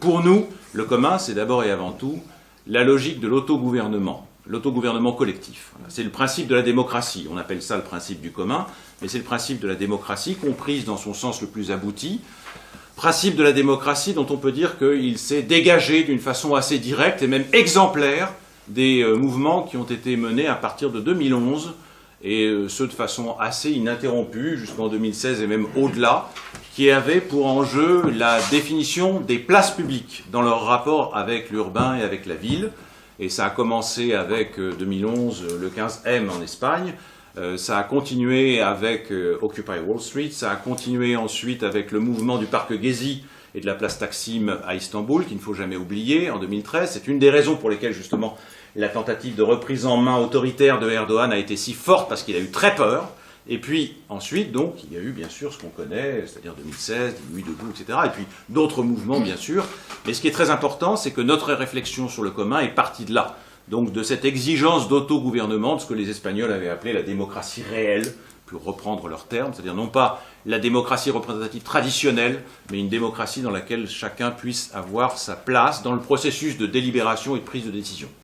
Pour nous, le commun, c'est d'abord et avant tout la logique de l'autogouvernement collectif. C'est le principe de la démocratie. On appelle ça le principe du commun, mais c'est le principe de la démocratie comprise dans son sens le plus abouti. Principe de la démocratie dont on peut dire qu'il s'est dégagé d'une façon assez directe et même exemplaire des mouvements qui ont été menés à partir de 2011, et ce de façon assez ininterrompue jusqu'en 2016 et même au-delà, qui avait pour enjeu la définition des places publiques dans leur rapport avec l'urbain et avec la ville. Et ça a commencé avec 2011, le 15M en Espagne, ça a continué avec Occupy Wall Street, ça a continué ensuite avec le mouvement du parc Gezi et de la place Taksim à Istanbul, qu'il ne faut jamais oublier, en 2013. C'est une des raisons pour lesquelles justement la tentative de reprise en main autoritaire de Erdogan a été si forte, parce qu'il a eu très peur. Et puis ensuite, donc, il y a eu bien sûr ce qu'on connaît, c'est-à-dire 2016, Nuit debout, etc. Et puis d'autres mouvements, bien sûr. Mais ce qui est très important, c'est que notre réflexion sur le commun est partie de là. Donc de cette exigence d'autogouvernement, de ce que les Espagnols avaient appelé la démocratie réelle, pour reprendre leurs termes, c'est-à-dire non pas la démocratie représentative traditionnelle, mais une démocratie dans laquelle chacun puisse avoir sa place dans le processus de délibération et de prise de décision.